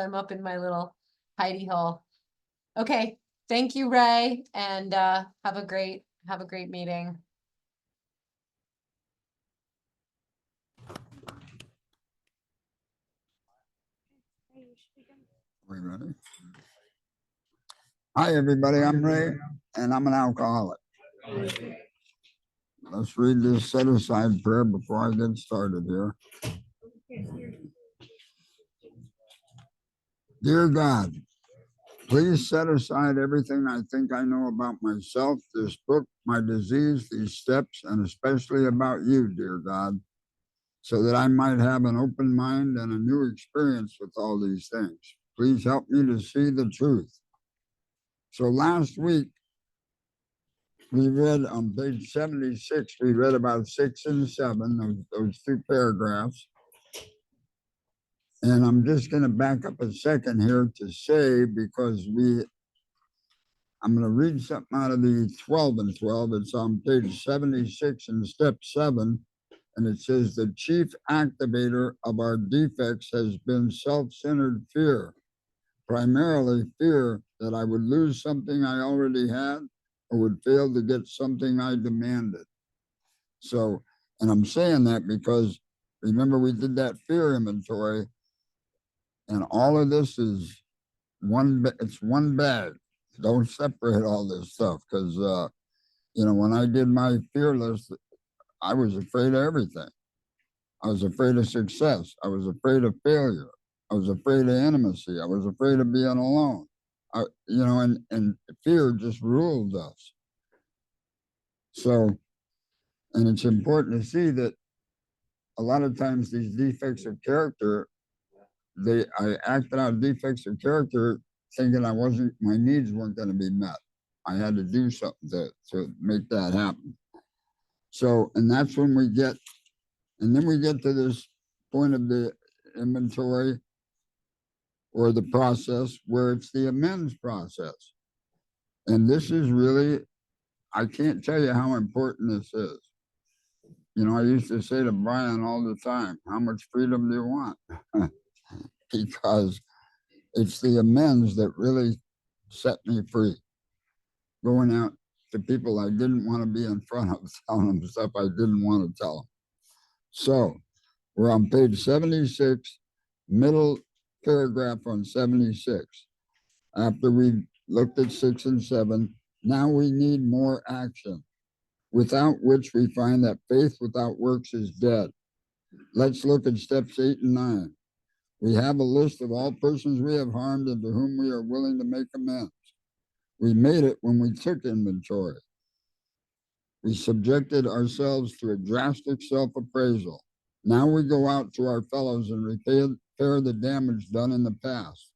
I'm up in my little hidey hole. Okay, thank you, Ray, and have a great meeting. We ready? Hi, everybody. I'm Ray, and I'm an alcoholic. Let's read this set aside prayer before I get started here. Dear God, please set aside everything I think I know about myself, this book, my disease, these steps, and especially about you, dear God, so that I might have an open mind and a new experience with all these things. Please help me to see the truth. So last week, we read on page 76, we read about 6 and 7, those two paragraphs. And I'm just going to back up a second here to say, because I'm going to read something out of the 12 and 12. It's on page 76 in step 7. And it says, the chief activator of our defects has been self-centered fear, primarily fear that I would lose something I already had or would fail to get something I demanded. So, and I'm saying that because remember we did that fear inventory, and all of this is it's one bag. Don't separate all this stuff, because when I did my fear list, I was afraid of everything. I was afraid of success. I was afraid of failure. I was afraid of intimacy. I was afraid of being alone. And fear just ruled us. So, and it's important to see that a lot of times these defects of character, I acted out defects of character thinking my needs weren't going to be met. I had to do something to make that happen. So, and that's when then we get to this point of the inventory or the process where it's the amends process. And this is really, I can't tell you how important this is. I used to say to Brian all the time, how much freedom do you want? Because it's the amends that really set me free. Going out to people I didn't want to be in front of, telling them stuff I didn't want to tell them. So we're on page 76, middle paragraph on 76. After we looked at 6 and 7, now we need more action, without which we find that faith without works is dead. Let's look at steps 8 and 9. We have a list of all persons we have harmed and to whom we are willing to make amends. We made it when we took inventory. We subjected ourselves to a drastic self-appraisal. Now we go out to our fellows and repair the damage done in the past.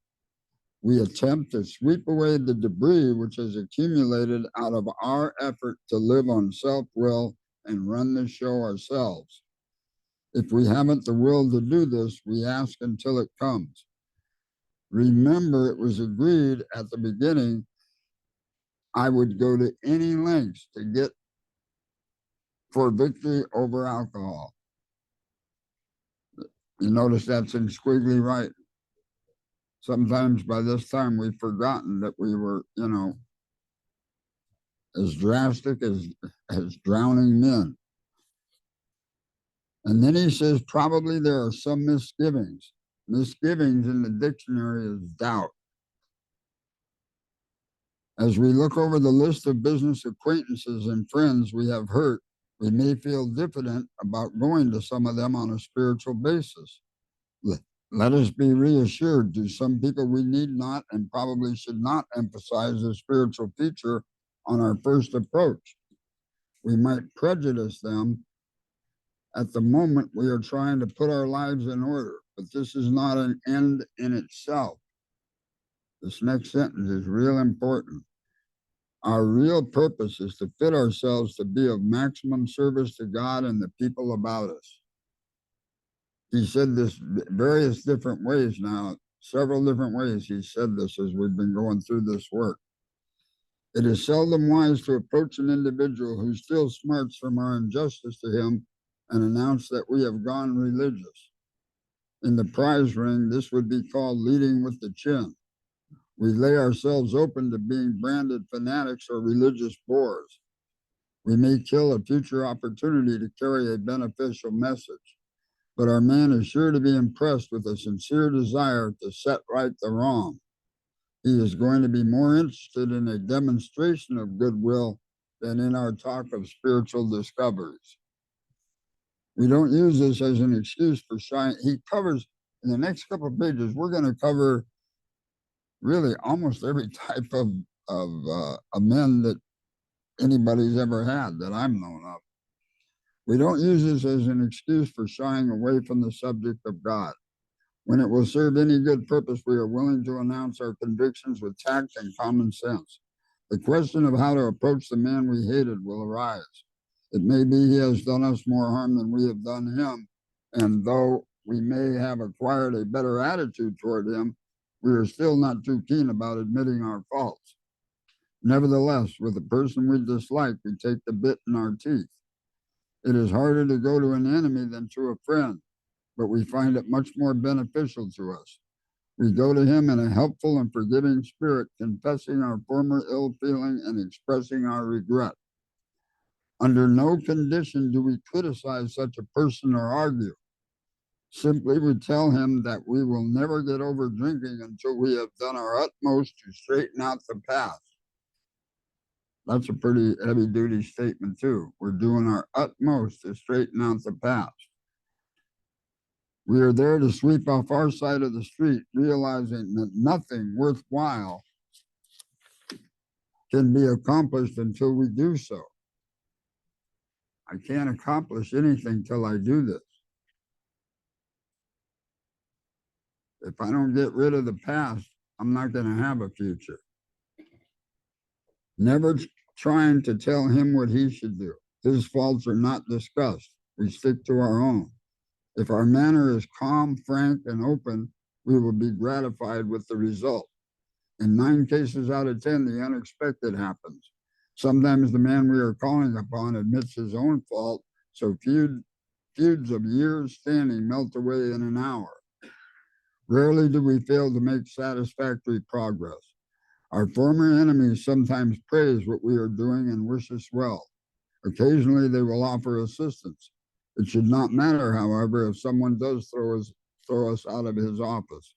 We attempt to sweep away the debris which has accumulated out of our effort to live on self-will and run the show ourselves. If we haven't the will to do this, we ask until it comes. Remember, it was agreed at the beginning I would go to any lengths to get for victory over alcohol. You notice that's in squiggly right. Sometimes by this time we've forgotten that we were, as drastic as drowning men. And then he says, probably there are some misgivings. Misgivings in the dictionary is doubt. As we look over the list of business acquaintances and friends we have hurt, we may feel diffident about going to some of them on a spiritual basis. Let us be reassured, to some people we need not and probably should not emphasize the spiritual feature on our first approach. We might prejudice them at the moment we are trying to put our lives in order, but this is not an end in itself. This next sentence is real important. Our real purpose is to fit ourselves to be of maximum service to God and the people about us. He said this various different ways now, several different ways he said this as we've been going through this work. It is seldom wise to approach an individual who still smarts from our injustice to him and announce that we have gone religious. In the prize ring, this would be called leading with the chin. We lay ourselves open to being branded fanatics or religious bores. We may kill a future opportunity to carry a beneficial message, but our man is sure to be impressed with a sincere desire to set right the wrong. He is going to be more interested in a demonstration of goodwill than in our talk of spiritual discoveries. We don't use this as an excuse for shying. He covers, in the next couple of pages, we're going to cover really almost every type of men that anybody's ever had that I'm known of. We don't use this as an excuse for shying away from the subject of God. When it will serve any good purpose, we are willing to announce our convictions with tact and common sense. The question of how to approach the man we hated will arise. It may be he has done us more harm than we have done him, and though we may have acquired a better attitude toward him, we are still not too keen about admitting our faults. Nevertheless, with a person we dislike, we take the bit in our teeth. It is harder to go to an enemy than to a friend, but we find it much more beneficial to us. We go to him in a helpful and forgiving spirit, confessing our former ill feeling and expressing our regret. Under no condition do we criticize such a person or argue. Simply we tell him that we will never get over drinking until we have done our utmost to straighten out the past. That's a pretty heavy duty statement too. We're doing our utmost to straighten out the past. We are there to sweep off our side of the street, realizing that nothing worthwhile can be accomplished until we do so. I can't accomplish anything till I do this. If I don't get rid of the past, I'm not going to have a future. Never trying to tell him what he should do. His faults are not discussed. We stick to our own. If our manner is calm, frank, and open, we will be gratified with the result. In 9 cases out of 10, the unexpected happens. Sometimes the man we are calling upon admits his own fault, so feuds of years standing melt away in an hour. Rarely do we fail to make satisfactory progress. Our former enemies sometimes praise what we are doing and wish us well. Occasionally, they will offer assistance. It should not matter, however, if someone does throw us out of his office.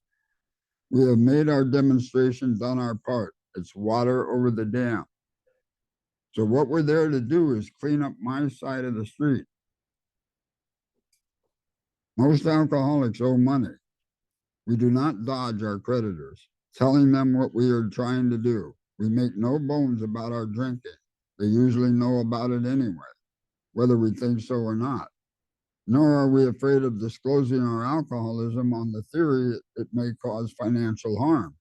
We have made our demonstration, done our part. It's water over the dam. So what we're there to do is clean up my side of the street. Most alcoholics owe money. We do not dodge our creditors, telling them what we are trying to do. We make no bones about our drinking. They usually know about it anyway, whether we think so or not. Nor are we afraid of disclosing our alcoholism on the theory it may cause financial harm.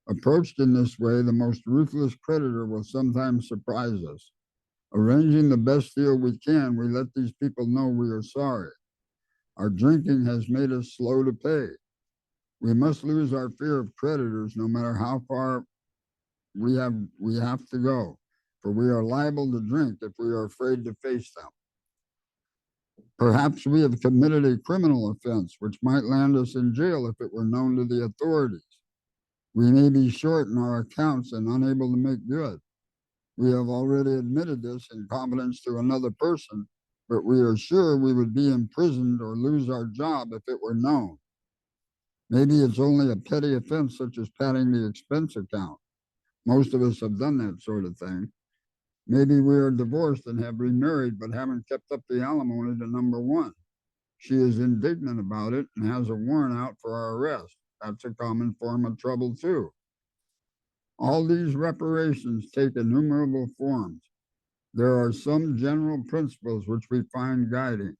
Approached in this way, the most ruthless creditor will sometimes surprise us. Arranging the best deal we can, we let these people know we are sorry. Our drinking has made us slow to pay. We must lose our fear of creditors no matter how far we have to go, for we are liable to drink if we are afraid to face them. Perhaps we have committed a criminal offense which might land us in jail if it were known to the authorities. We may be short in our accounts and unable to make good. We have already admitted this in confidence to another person, but we are sure we would be imprisoned or lose our job if it were known. Maybe it's only a petty offense such as padding the expense account. Most of us have done that sort of thing. Maybe we are divorced and have remarried but haven't kept up the alimony to number 1. She is indignant about it and has a warrant out for our arrest. That's a common form of trouble too. All these reparations take innumerable forms. There are some general principles which we find guiding.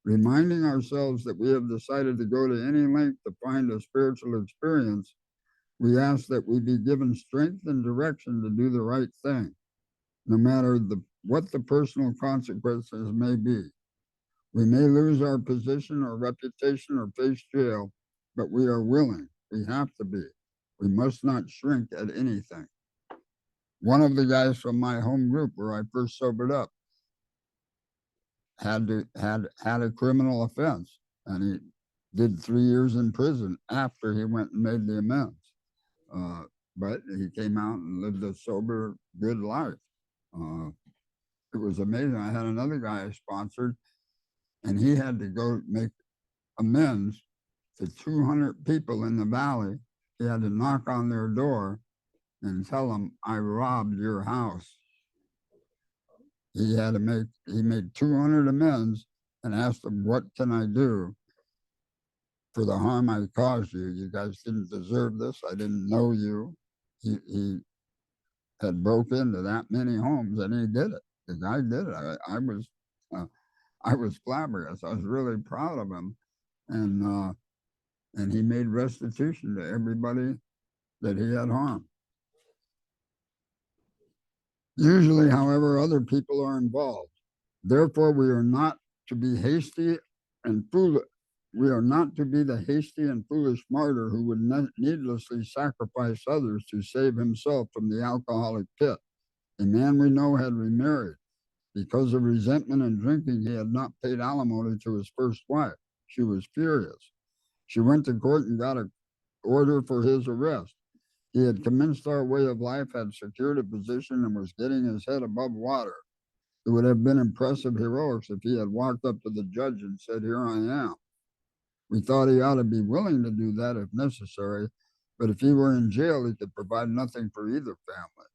Reminding ourselves that we have decided to go to any length to find a spiritual experience, we ask that we be given strength and direction to do the right thing, no matter what the personal consequences may be. We may lose our position or reputation or face jail, but we are willing. We have to be. We must not shrink at anything. One of the guys from my home group where I first sobered up had a criminal offense, and did 3 years in prison after he went and made the amends. Uh, but he came out and lived a sober, good life. Uh, it was amazing. I had another guy I sponsored, and he had to go make amends to 200 people in the valley. He had to knock on their door and tell them, I robbed your house. He made 200 amends and asked them, what can I do for the harm I caused you? You guys didn't deserve this. I didn't know you. He had broke into that many homes, and he did it. The guy did it. Uh, I was flabbergasted. I was really proud of him, and he made restitution to everybody that he had harmed. Usually, however, other people are involved. Therefore, we are not to be hasty and foolish. We are not to be the hasty and foolish martyr who would needlessly sacrifice others to save himself from the alcoholic pit. A man we know had remarried. Because of resentment and drinking, he had not paid alimony to his first wife. She was furious. She went to court and got an order for his arrest. He had commenced our way of life, had secured a position, and was getting his head above water. It would have been impressive heroics if he had walked up to the judge and said, here I am. We thought he ought to be willing to do that if necessary, but if he were in jail, he could provide nothing for either family.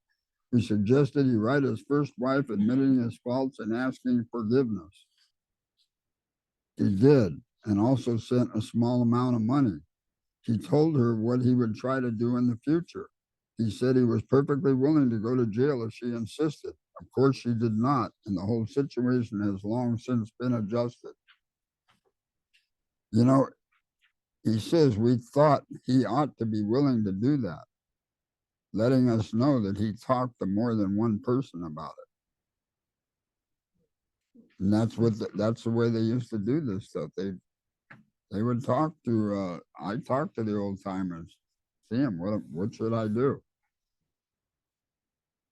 We suggested he write his first wife admitting his faults and asking forgiveness. He did, and also sent a small amount of money. He told her what he would try to do in the future. He said he was perfectly willing to go to jail if she insisted. Of course, she did not, and the whole situation has long since been adjusted. You know, he says we thought he ought to be willing to do that, letting us know that he talked to more than one person about it. And that's the way they used to do this stuff. They would talk to. I talked to the old timers. See him. What should I do?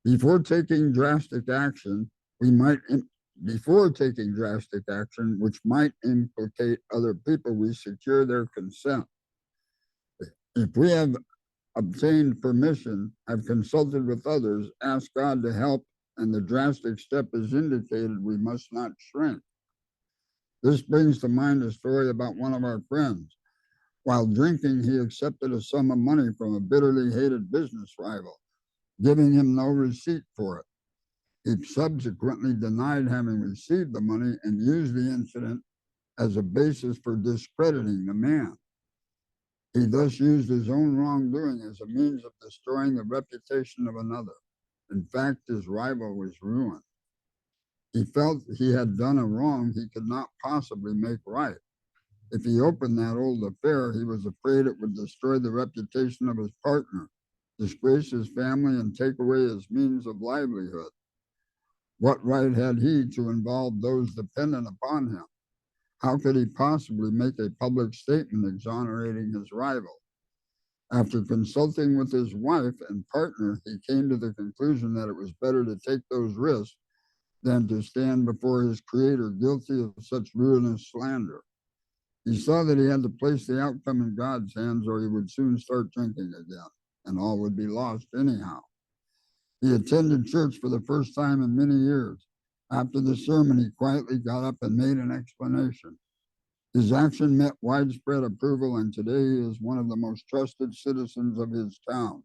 Before taking drastic action, we might. Before taking drastic action, which might implicate other people, we secure their consent. If we have obtained permission, have consulted with others, asked God to help, and the drastic step is indicated, we must not shrink. This brings to mind a story about one of our friends. While drinking, he accepted a sum of money from a bitterly hated business rival, giving him no receipt for it. He subsequently denied having received the money and used the incident as a basis for discrediting the man. He thus used his own wrongdoing as a means of destroying the reputation of another. In fact, his rival was ruined. He felt he had done a wrong he could not possibly make right. If he opened that old affair, he was afraid it would destroy the reputation of his partner, disgrace his family, and take away his means of livelihood. What right had he to involve those dependent upon him? How could he possibly make a public statement exonerating his rival? After consulting with his wife and partner, he came to the conclusion that it was better to take those risks than to stand before his creator guilty of such ruinous slander. He saw that he had to place the outcome in God's hands or he would soon start drinking again, and all would be lost anyhow. He attended church for the first time in many years. After the sermon, he quietly got up and made an explanation. His action met widespread approval, and today he is one of the most trusted citizens of his town.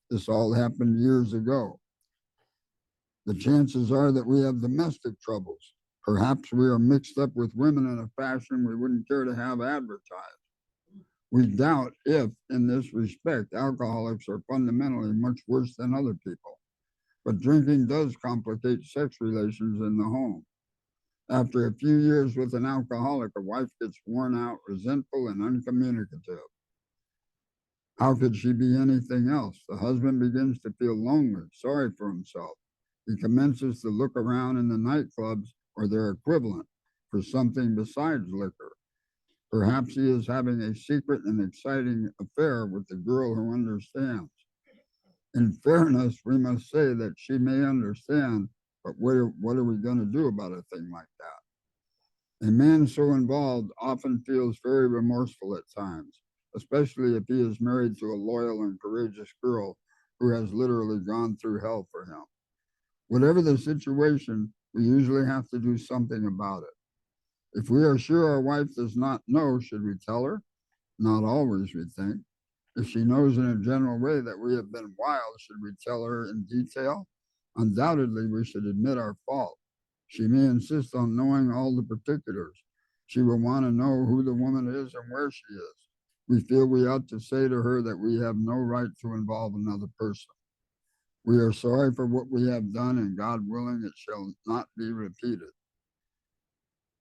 This all happened years ago. The chances are that we have domestic troubles. Perhaps we are mixed up with women in a fashion we wouldn't care to have advertised. We doubt if, in this respect, alcoholics are fundamentally much worse than other people. But drinking does complicate sex relations in the home. After a few years with an alcoholic, a wife gets worn out, resentful, and uncommunicative. How could she be anything else? The husband begins to feel lonely, sorry for himself. He commences to look around in the nightclubs or their equivalent for something besides liquor. Perhaps he is having a secret and exciting affair with the girl who understands. In fairness, we must say that she may understand, but what are we going to do about a thing like that? A man so involved often feels very remorseful at times, especially if he is married to a loyal and courageous girl who has literally gone through hell for him. Whatever the situation, we usually have to do something about it. If we are sure our wife does not know, should we tell her? Not always, we think. If she knows in a general way that we have been wild, should we tell her in detail? Undoubtedly, we should admit our fault. She may insist on knowing all the particulars. She will want to know who the woman is and where she is. We feel we ought to say to her that we have no right to involve another person. We are sorry for what we have done, and God willing, it shall not be repeated.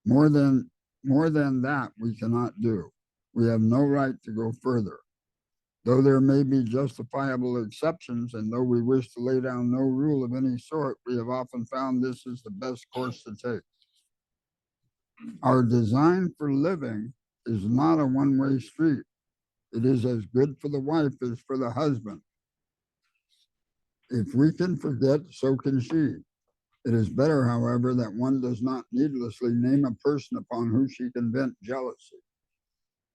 More than more than that we cannot do. We have no right to go further. Though there may be justifiable exceptions, and though we wish to lay down no rule of any sort, we have often found this is the best course to take. Our design for living is not a one-way street. It is as good for the wife as for the husband. If we can forget, so can she. It is better, however, that one does not needlessly name a person upon whom she can vent jealousy.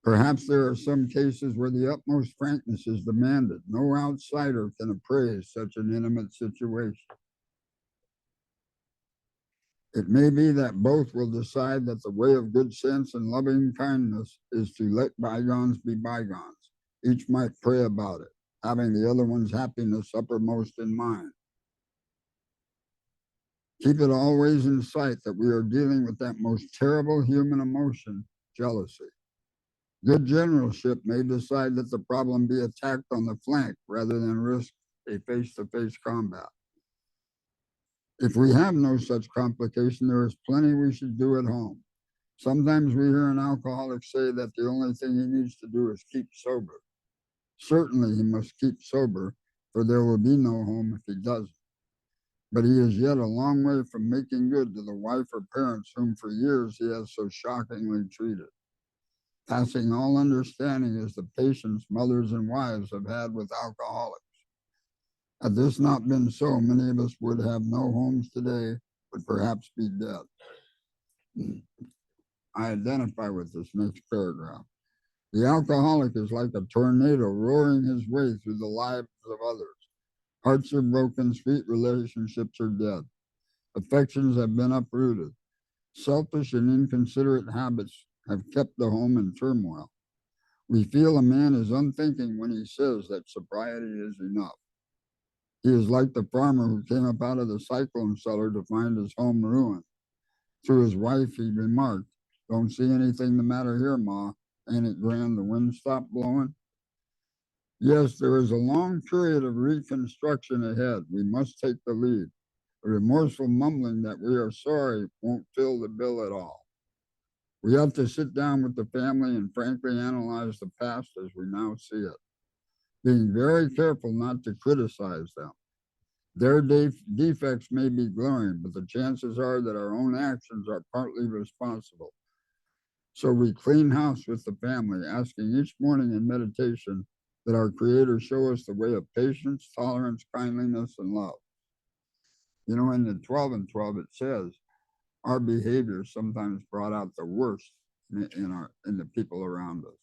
Perhaps there are some cases where the utmost frankness is demanded. No outsider can appraise such an intimate situation. It may be that both will decide that the way of good sense and loving kindness is to let bygones be bygones. Each might pray about it, having the other one's happiness uppermost in mind. Keep it always in sight that we are dealing with that most terrible human emotion, jealousy. Good generalship may decide that the problem be attacked on the flank rather than risk a face-to-face combat. If we have no such complication, there is plenty we should do at home. Sometimes we hear an alcoholic say that the only thing he needs to do is keep sober. Certainly he must keep sober, for there will be no home if he doesn't. But he is yet a long way from making good to the wife or parents whom for years he has so shockingly treated. Passing all understanding is the patience mothers and wives have had with alcoholics. Had this not been so, many of us would have no homes today, would perhaps be dead. I identify with this next paragraph. The alcoholic is like a tornado roaring his way through the lives of others. Hearts are broken, sweet relationships are dead. Affections have been uprooted. Selfish and inconsiderate habits have kept the home in turmoil. We feel a man is unthinking when he says that sobriety is enough. He is like the farmer who came up out of the cyclone cellar to find his home ruined. To his wife, he remarked, "Don't see anything the matter here, Ma. Ain't it grand the wind stopped blowing?" Yes, there is a long period of reconstruction ahead. We must take the lead. A remorseful mumbling that we are sorry won't fill the bill at all. We have to sit down with the family and frankly analyze the past as we now see it, being very careful not to criticize them. Their defects may be glaring, but the chances are that our own actions are partly responsible. So we clean house with the family, asking each morning in meditation that our Creator show us the way of patience, tolerance, kindliness, and love. You know, in the 12 and 12, it says our behavior sometimes brought out the worst in the people around us.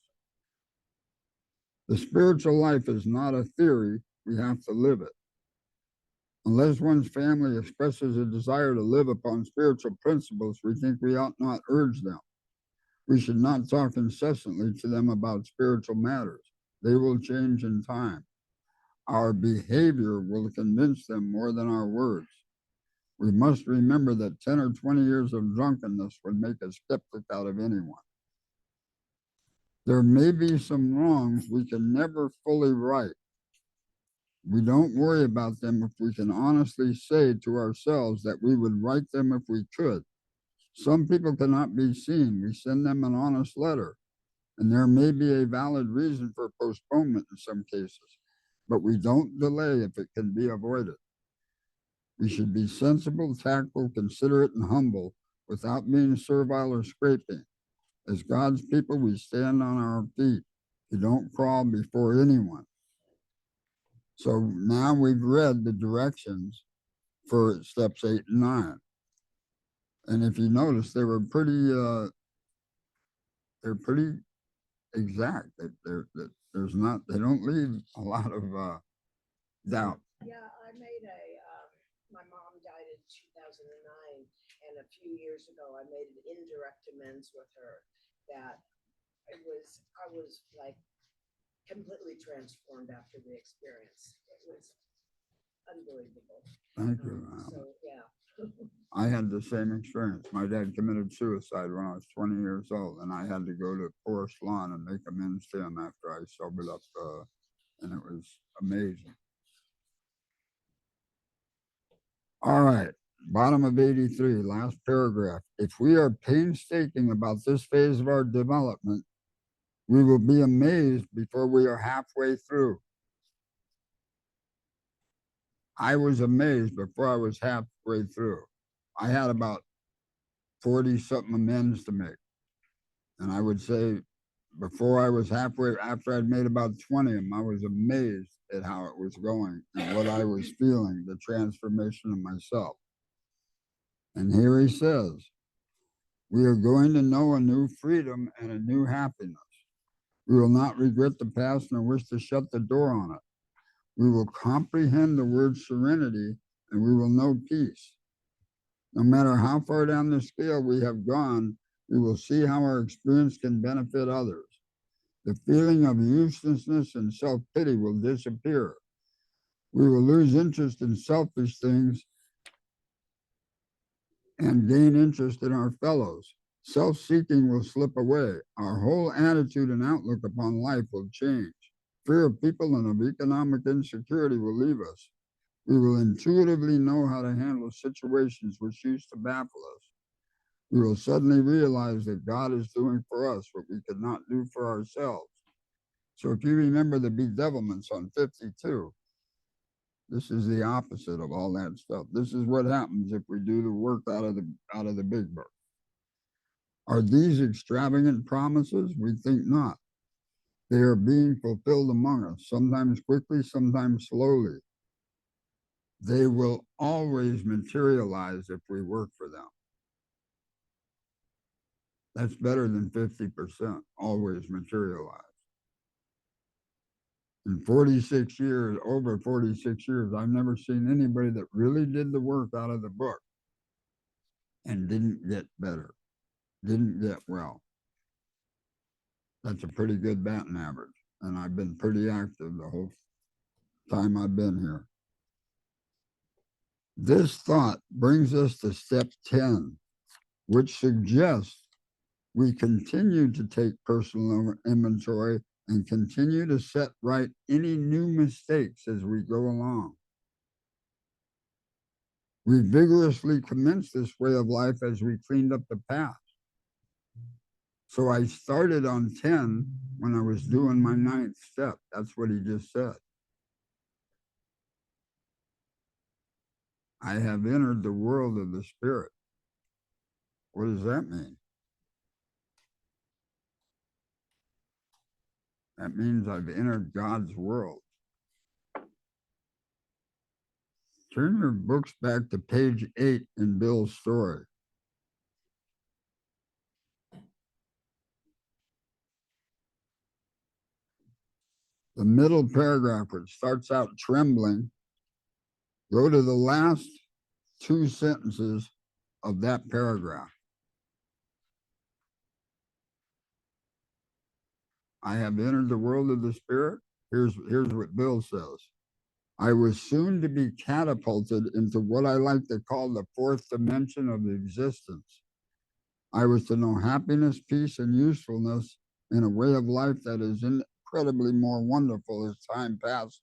The spiritual life is not a theory, we have to live it. Unless one's family expresses a desire to live upon spiritual principles, we think we ought not urge them. We should not talk incessantly to them about spiritual matters. They will change in time. Our behavior will convince them more than our words. We must remember that 10 or 20 years of drunkenness would make a skeptic out of anyone. There may be some wrongs we can never fully right. We don't worry about them if we can honestly say to ourselves that we would right them if we could. Some people cannot be seen. We send them an honest letter, and there may be a valid reason for postponement in some cases, but we don't delay if it can be avoided. We should be sensible, tactful, considerate, and humble without being servile or scraping. As God's people, we stand on our feet. We don't crawl before anyone. So now we've read the directions for steps 8 and 9. And if you notice, they were they're pretty exact. There's not, they don't leave a lot of doubt. Yeah, I made my mom died in 2009, and a few years ago, I made an indirect amends with her that I was like completely transformed after the experience. It was unbelievable. Thank you. So, yeah. I had the same experience. My dad committed suicide when I was 20 years old, and I had to go to Forest Lawn and make amends to him after I sobered up, and it was amazing. All right, bottom of 83, last paragraph. If we are painstaking about this phase of our development, we will be amazed before we are halfway through. I was amazed before I was halfway through. I had about 40 something amends to make. And I would say before I was halfway, after I'd made about 20 of them, I was amazed at how it was going and what I was feeling, the transformation of myself. And here he says, we are going to know a new freedom and a new happiness. We will not regret the past nor wish to shut the door on it. We will comprehend the word serenity and we will know peace. No matter how far down the scale we have gone, we will see how our experience can benefit others. The feeling of uselessness and self-pity will disappear. We will lose interest in selfish things and gain interest in our fellows. Self-seeking will slip away. Our whole attitude and outlook upon life will change. Fear of people and of economic insecurity will leave us. We will intuitively know how to handle situations which used to baffle us. We will suddenly realize that God is doing for us what we could not do for ourselves. So if you remember the bedevilments on 52, this is the opposite of all that stuff. This is what happens if we do the work out of the big book. Are these extravagant promises? We think not. They are being fulfilled among us, sometimes quickly, sometimes slowly. They will always materialize if we work for them. That's better than 50%, always materialize. In 46 years, over 46 years, I've never seen anybody that really did the work out of the book and didn't get better, didn't get well. That's a pretty good batting average. And I've been pretty active the whole time I've been here. This thought brings us to step 10, which suggests we continue to take personal inventory and continue to set right any new mistakes as we go along. We vigorously commenced this way of life as we cleaned up the past. So I started on 10 when I was doing my 9th step. That's what he just said. I have entered the world of the spirit. What does that mean? That means I've entered God's world. Turn your books back to page 8 in Bill's story. The middle paragraph, which starts out trembling, go to the last 2 sentences of that paragraph. I have entered the world of the spirit. Here's what Bill says. I was soon to be catapulted into what I like to call the 4th dimension of existence. I was to know happiness, peace, and usefulness in a way of life that is incredibly more wonderful as time passes.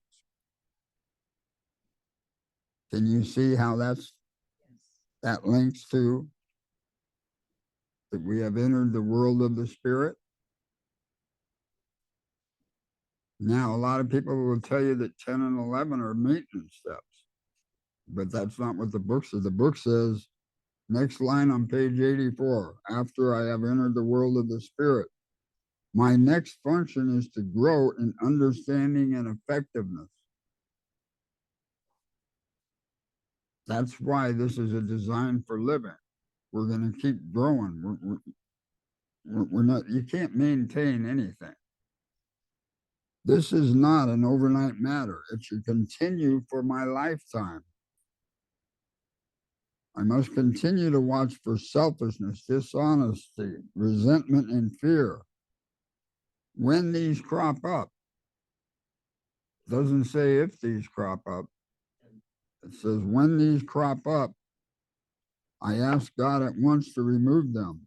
Can you see how that links to that we have entered the world of the spirit? Now, a lot of people will tell you that 10 and 11 are maintenance steps, but that's not what the book says. The book says, next line on page 84, after I have entered the world of the spirit, my next function is to grow in understanding and effectiveness. That's why this is a design for living. we're going to keep growing. We're not, you can't maintain anything. This is not an overnight matter. It should continue for my lifetime. I must continue to watch for selfishness, dishonesty, resentment, and fear. When these crop up, doesn't say if these crop up. It says when these crop up, I ask God at once to remove them.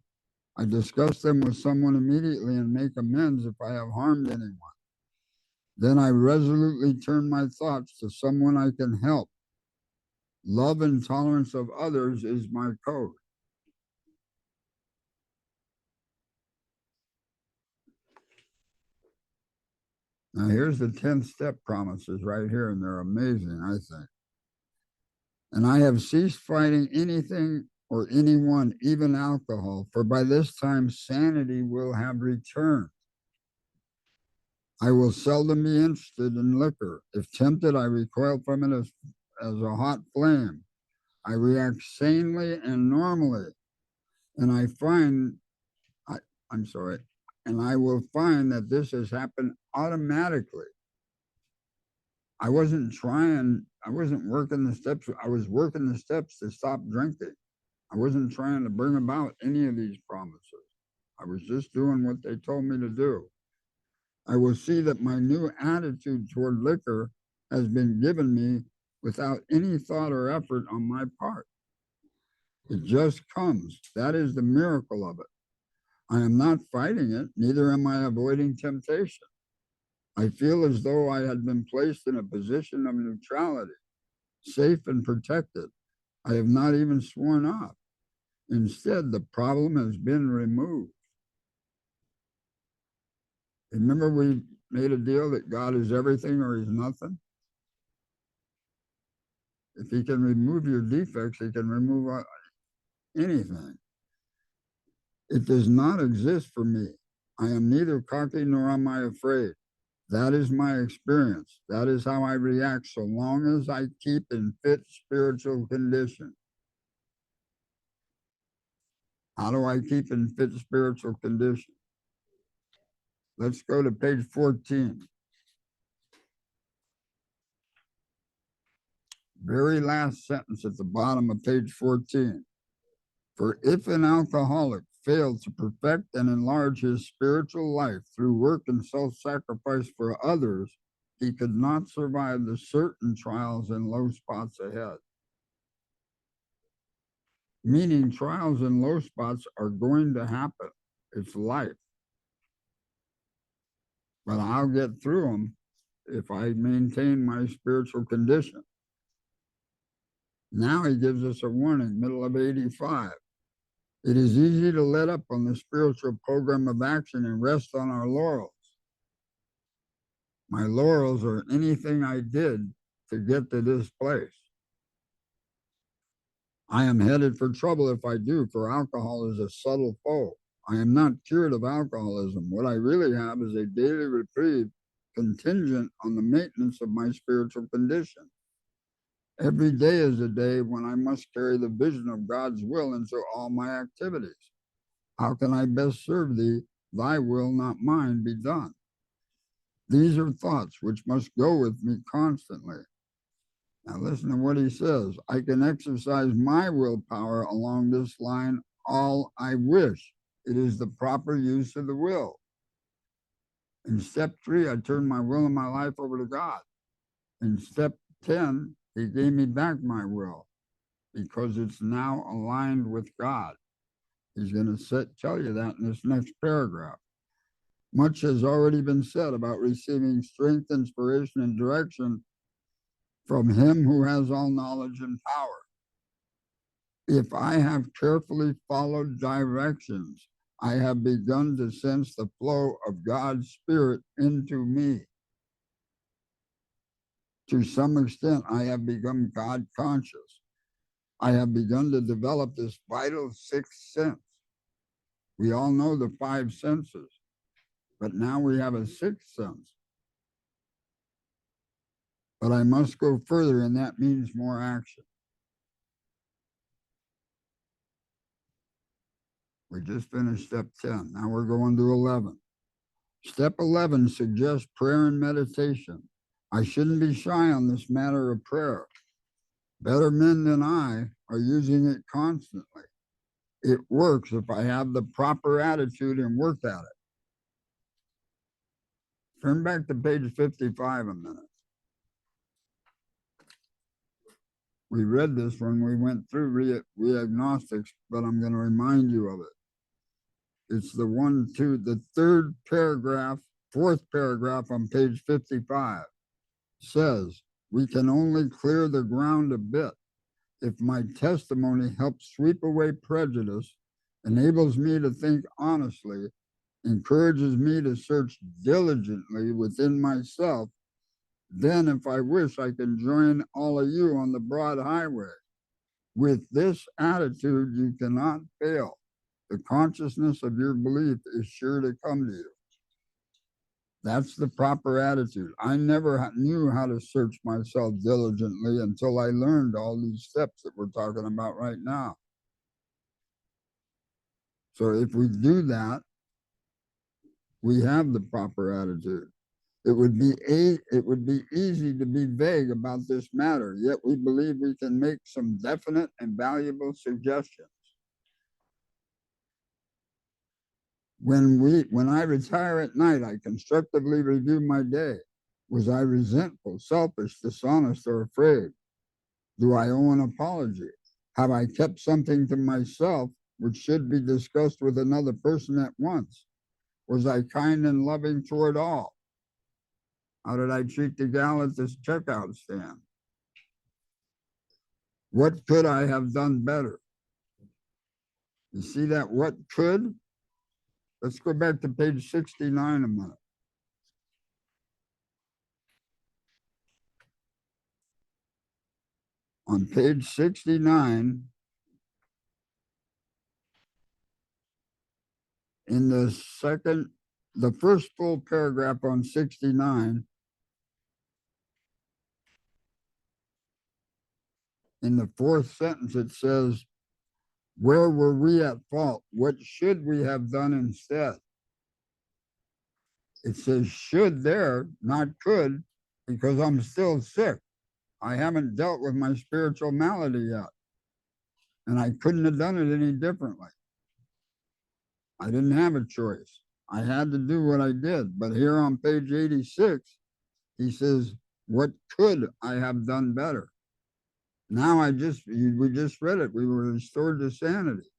I discuss them with someone immediately and make amends if I have harmed anyone. Then I resolutely turn my thoughts to someone I can help. Love and tolerance of others is my code. Now here's the 10th step promises right here, and they're amazing, I think. And I have ceased fighting anything or anyone, even alcohol, for by this time sanity will have returned. I will seldom be interested in liquor. If tempted, I recoil from it as a hot flame. I react sanely and normally, and and I will find that this has happened automatically. I wasn't working the steps. I was working the steps to stop drinking. I wasn't trying to bring about any of these promises. I was just doing what they told me to do. I will see that my new attitude toward liquor has been given me without any thought or effort on my part. It just comes. That is the miracle of it. I am not fighting it, neither am I avoiding temptation. I feel as though I had been placed in a position of neutrality, safe and protected. I have not even sworn off. Instead, the problem has been removed. Remember, we made a deal that God is everything or he's nothing? If he can remove your defects, he can remove anything. It does not exist for me. I am neither cocky nor am I afraid. That is my experience. That is how I react so long as I keep in fit spiritual condition. How do I keep in fit spiritual condition? Let's go to page 14. Very last sentence at the bottom of page 14. For if an alcoholic failed to perfect and enlarge his spiritual life through work and self-sacrifice for others, he could not survive the certain trials and low spots ahead. Meaning trials and low spots are going to happen. It's life. But I'll get through them if I maintain my spiritual condition. Now he gives us a warning, middle of 85. It is easy to let up on the spiritual program of action and rest on our laurels. My laurels are anything I did to get to this place. I am headed for trouble if I do, for alcohol is a subtle foe. I am not cured of alcoholism. What I really have is a daily reprieve contingent on the maintenance of my spiritual condition. Every day is a day when I must carry the vision of God's will into all my activities. How can I best serve thee? Thy will, not mine, be done. These are thoughts which must go with me constantly. Now listen to what he says. I can exercise my willpower along this line all I wish. It is the proper use of the will. In step 3, I turned my will and my life over to God. In step 10, he gave me back my will because it's now aligned with God. He's going to tell you that in this next paragraph. Much has already been said about receiving strength, inspiration, and direction from him who has all knowledge and power. If I have carefully followed directions, I have begun to sense the flow of God's Spirit into me. To some extent, I have become God conscious. I have begun to develop this vital sixth sense. We all know the 5 senses, but now we have a sixth sense. But I must go further, and that means more action. We just finished step 10. Now we're going to 11. Step 11 suggests prayer and meditation. I shouldn't be shy on this matter of prayer. Better men than I are using it constantly. It works if I have the proper attitude and work at it. Turn back to page 55 a minute. We read this when we went through reagnostics, but I'm going to remind you of it. It's the third paragraph, fourth paragraph on page 55 says, we can only clear the ground a bit if my testimony helps sweep away prejudice, enables me to think honestly, encourages me to search diligently within myself. Then, if I wish, I can join all of you on the broad highway. With this attitude, you cannot fail. The consciousness of your belief is sure to come to you. That's the proper attitude. I never knew how to search myself diligently until I learned all these steps that we're talking about right now. So if we do that, we have the proper attitude. It would be easy to be vague about this matter, yet we believe we can make some definite and valuable suggestions. When I retire at night, I constructively review my day. Was I resentful, selfish, dishonest, or afraid? Do I owe an apology? Have I kept something to myself which should be discussed with another person at once? Was I kind and loving toward all? How did I treat the gal at this checkout stand? What could I have done better? You see that what could? Let's go back to page 69 a minute. On page 69, in the first full paragraph on 69, in the fourth sentence, it says, where were we at fault? What should we have done instead? It says should there, not could, because I'm still sick. I haven't dealt with my spiritual malady yet. And I couldn't have done it any differently. I didn't have a choice. I had to do what I did. But here on page 86, he says, what could I have done better? Now we just read it. We were restored to sanity.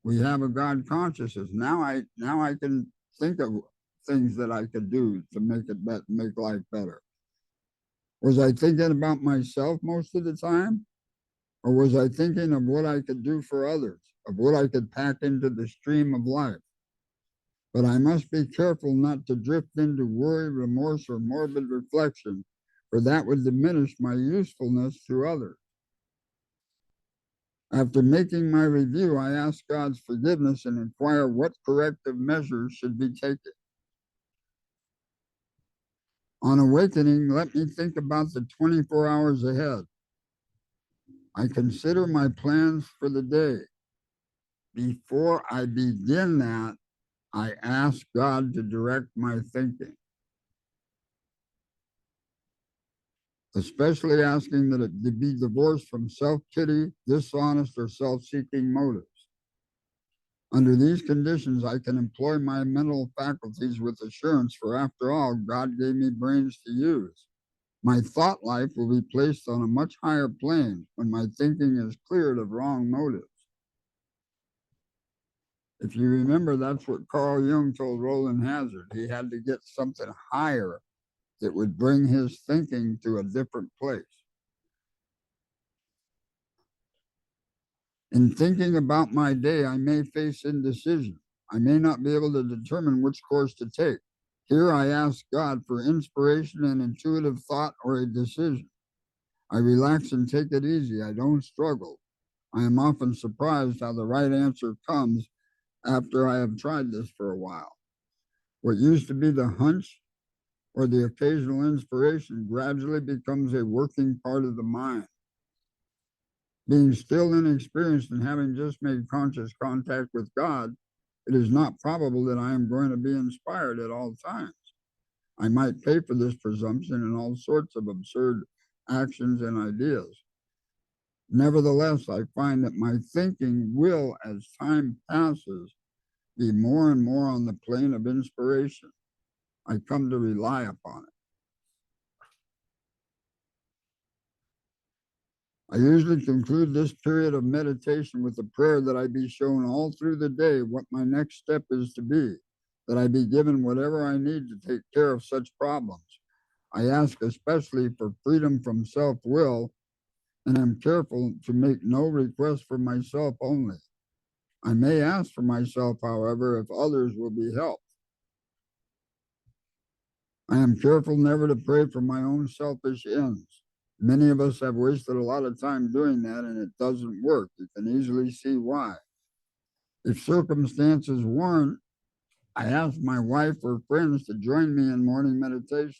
We have a God consciousness. Now I can think of things that I could do to make it better, make life better. Was I thinking about myself most of the time? Or was I thinking of what I could do for others, of what I could pack into the stream of life? But I must be careful not to drift into worry, remorse, or morbid reflection, for that would diminish my usefulness to others. After making my review, I ask God's forgiveness and inquire what corrective measures should be taken. On awakening, let me think about the 24 hours ahead. I consider my plans for the day. Before I begin that, I ask God to direct my thinking, especially asking that it be divorced from self-pity, dishonest, or self-seeking motives. Under these conditions, I can employ my mental faculties with assurance, for after all, God gave me brains to use. My thought life will be placed on a much higher plane when my thinking is cleared of wrong motives. If you remember, that's what Carl Jung told Roland Hazard. He had to get something higher that would bring his thinking to a different place. In thinking about my day, I may face indecision. I may not be able to determine which course to take. Here I ask God for inspiration and intuitive thought or a decision. I relax and take it easy. I don't struggle. I am often surprised how the right answer comes after I have tried this for a while. What used to be the hunch or the occasional inspiration gradually becomes a working part of the mind. Being still inexperienced and having just made conscious contact with God, it is not probable that I am going to be inspired at all times. I might pay for this presumption in all sorts of absurd actions and ideas. Nevertheless, I find that my thinking will, as time passes, be more and more on the plane of inspiration. I come to rely upon it. I usually conclude this period of meditation with a prayer that I be shown all through the day what my next step is to be, that I be given whatever I need to take care of such problems. I ask especially for freedom from self-will, and am careful to make no request for myself only. I may ask for myself, however, if others will be helped. I am careful never to pray for my own selfish ends. Many of us have wasted a lot of time doing that, and it doesn't work. You can easily see why. If circumstances warrant, I ask my wife or friends to join me in morning meditation.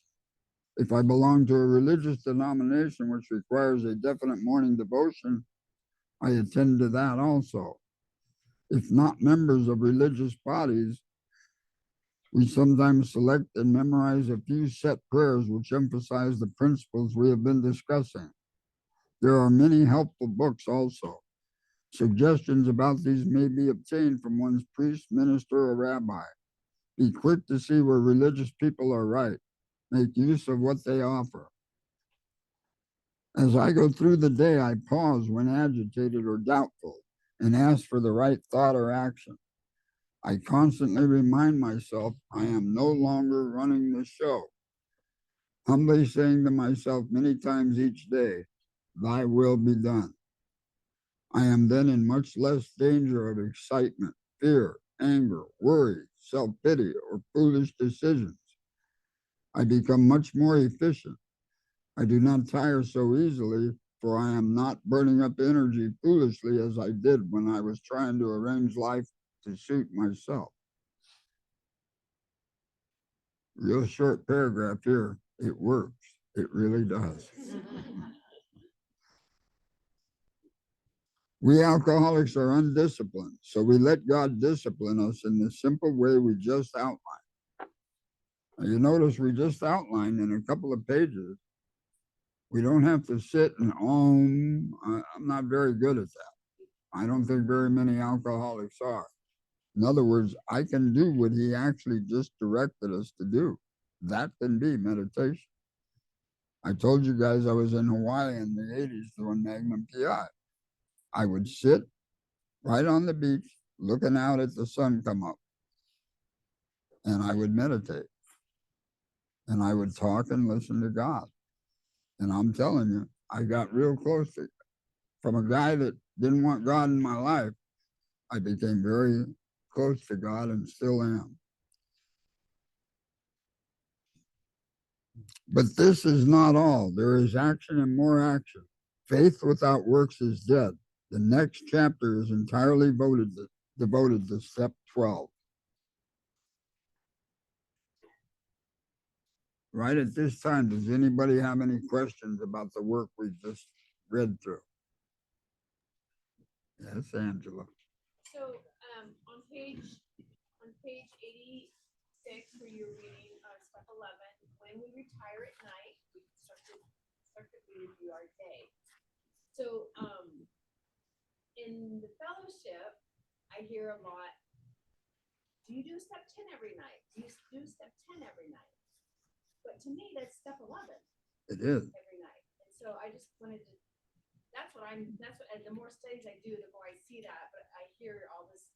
If I belong to a religious denomination which requires a definite morning devotion, I attend to that also. If not members of religious bodies, we sometimes select and memorize a few set prayers which emphasize the principles we have been discussing. There are many helpful books also. Suggestions about these may be obtained from one's priest, minister, or rabbi. Be quick to see where religious people are right. Make use of what they offer. As I go through the day, I pause when agitated or doubtful and ask for the right thought or action. I constantly remind myself I am no longer running the show, humbly saying to myself many times each day, "Thy will be done." I am then in much less danger of excitement, fear, anger, worry, self-pity, or foolish decisions. I become much more efficient. I do not tire so easily, for I am not burning up energy foolishly as I did when I was trying to arrange life to suit myself. Real short paragraph here. It works. It really does. We alcoholics are undisciplined, so we let God discipline us in the simple way we just outlined. Now, you notice we just outlined in a couple of pages. We don't have to sit and I'm not very good at that. I don't think very many alcoholics are. In other words, I can do what he actually just directed us to do. That can be meditation. I told you guys I was in Hawaii in the 80s doing Magnum PI. I would sit right on the beach looking out at the sun come up, and I would meditate, and I would talk and listen to God. And I'm telling you, I got real close to, from a guy that didn't want God in my life, I became very close to God and still am. But this is not all. There is action and more action. Faith without works is dead. The next chapter is entirely devoted to step 12. Right at this time, does anybody have any questions about the work we just read through? Yes, Angela. So on page 86, where you're reading step 11, when we retire at night, we start to review our day. So in the fellowship, I hear a lot. Do you do step 10 every night? Do you do step 10 every night? But to me, that's step 11. It is. Every night. And so I just wanted to, and the more studies I do, the more I see that. But I hear all this,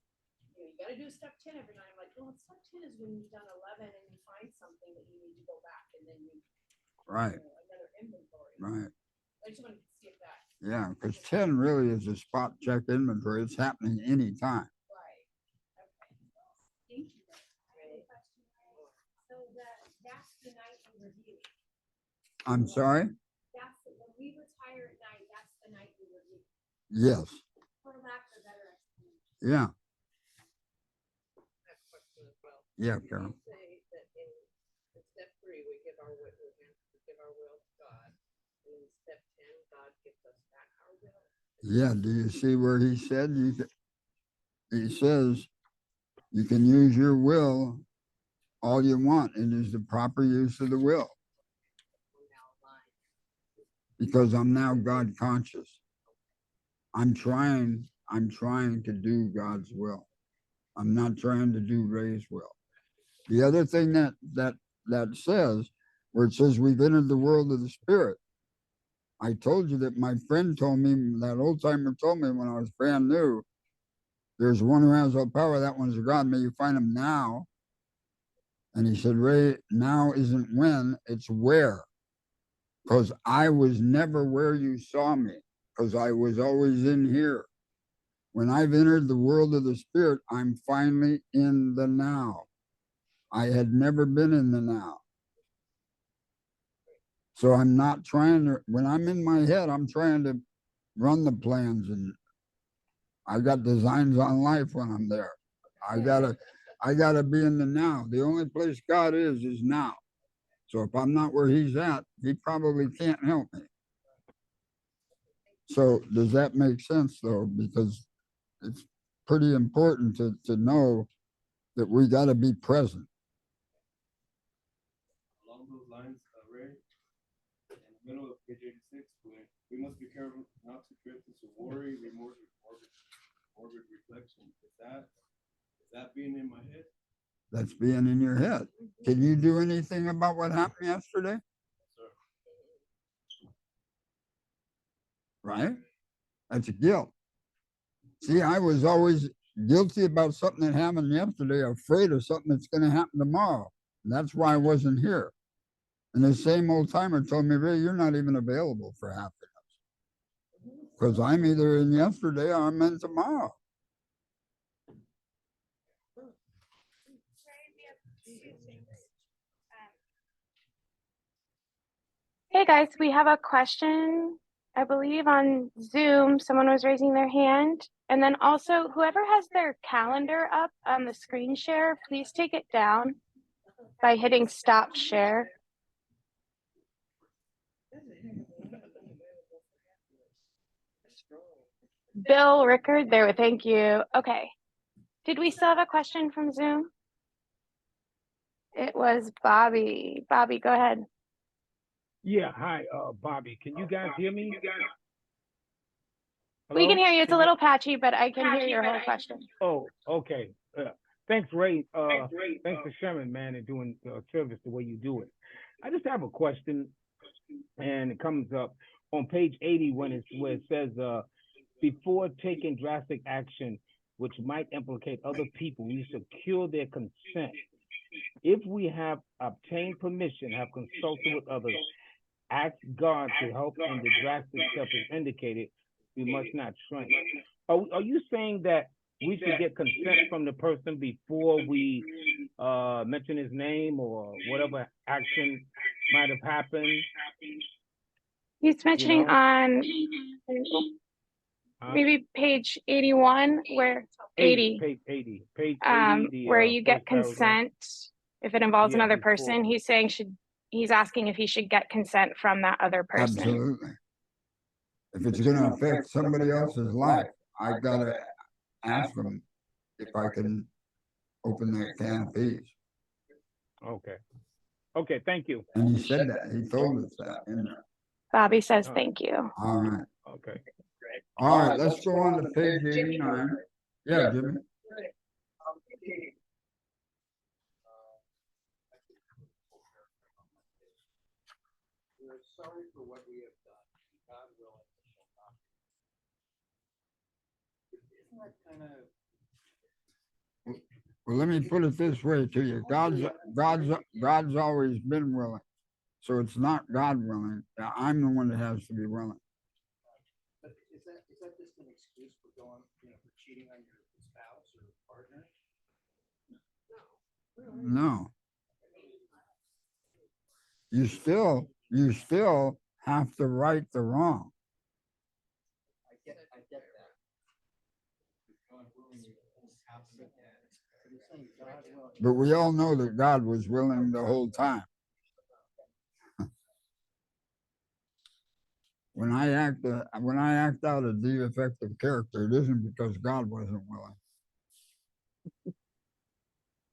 you got to do step 10 every night. I'm like, well, step 10 is when you've done 11 and you find something that you need to go back and then you, right. Another inventory. Right. I just wanted to see if that. Yeah, because 10 really is a spot check inventory. It's happening anytime. Right. Okay. Thank you. Right. So that's the night we review. I'm sorry? When we retire at night, that's the night we review. Yes. For lack of a better explanation. Yeah. That question as well. Yeah, Carol. You say that in step 3, we give our will to God. And in step 10, God gives us back our will. Yeah, do you see where he said he says you can use your will all you want. It is the proper use of the will because I'm now God conscious. I'm trying to do God's will. I'm not trying to do Ray's will. The other thing that says, where it says we've entered the world of the spirit. I told you that my friend told me, that old timer told me when I was brand new, there's one who has all power, that one's God. May you find him now. And he said, Ray, now isn't when, it's where. Because I was never where you saw me, because I was always in here. When I've entered the world of the spirit, I'm finally in the now. I had never been in the now. So I'm not trying to, when I'm in my head, I'm trying to run the plans, and I got designs on life when I'm there. I gotta be in the now. The only place God is now. So if I'm not where he's at, he probably can't help me. So does that make sense though? Because it's pretty important to know that we got to be present. Along those lines, Ray, in the middle of page 86, we must be careful not to drift into worry, remorse, or morbid reflection. Is that being in my head? That's being in your head. Can you do anything about what happened yesterday? Sir. Right? That's a guilt. See, I was always guilty about something that happened yesterday, afraid of something that's going to happen tomorrow. And that's why I wasn't here. And the same old timer told me, Ray, you're not even available for happiness. Because I'm either in yesterday or I'm in tomorrow. Hey guys, we have a question, I believe on Zoom. Someone was raising their hand. And then also whoever has their calendar up on the screen share, please take it down by hitting stop share. Bill Rickard there, thank you. Okay. Did we still have a question from Zoom? It was Bobby. Bobby, go ahead. Yeah, hi, Bobby. Can you guys hear me? We can Hello? hear you. It's a little patchy, but I can hear your whole question. Oh, okay. Thanks, Ray. Thanks for sharing, man, and doing service the way you do it. I just have a question, and it comes up on page 80 where it says, before taking drastic action, which might implicate other people, we secure their consent. If we have obtained permission, have consulted with others, ask God to help in the drastic step is indicated, we must not shrink. Are you saying that we should get consent from the person before we mention his name or whatever action might have happened? He's mentioning on maybe page 81 where 80. Page 80. Page 80. Where you get first paragraph. consent if it involves Yeah, another before. person. He's saying he's asking if he should get consent from that other person. Absolutely. If it's going to affect somebody else's life, I got to ask them if I can open that can of peas. Okay. Okay, thank you. And he said that. He told us that in there. Bobby says thank you. All right. Okay. All right, let's go on to page 89. Yeah, Jimmy. We're sorry for what we have done. God willing, it shall not be. Isn't that kind of Well, let me put it this way to you. God's always been willing. So it's not God willing. I'm the one that has to be willing. But is that just an excuse for going, for cheating on your spouse or partner? No. You still have to right the wrong. I get that. God willing, it won't happen again. But you're saying God willing. But we all know that God was willing the whole time. when I act out a defective character, it isn't because God wasn't willing.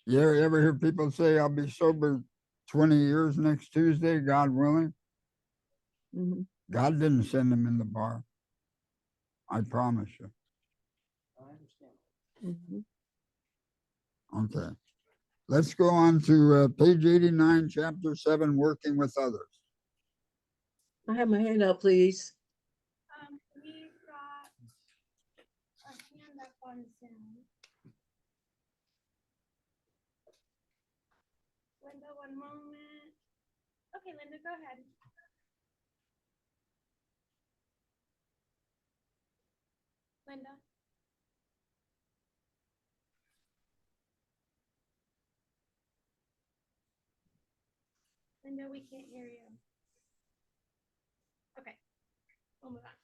You ever hear people say, "I'll be sober 20 years next Tuesday, God willing"? Mhm. God didn't send him in the bar. I promise you. I understand. Mhm. Okay. Let's go on to page 89, chapter 7, working with others. I have my hand up, please. We've got a hand up on Zoom. Linda, one moment. Okay, Linda, go ahead. Linda. Linda, we can't hear you. Okay, we'll move on.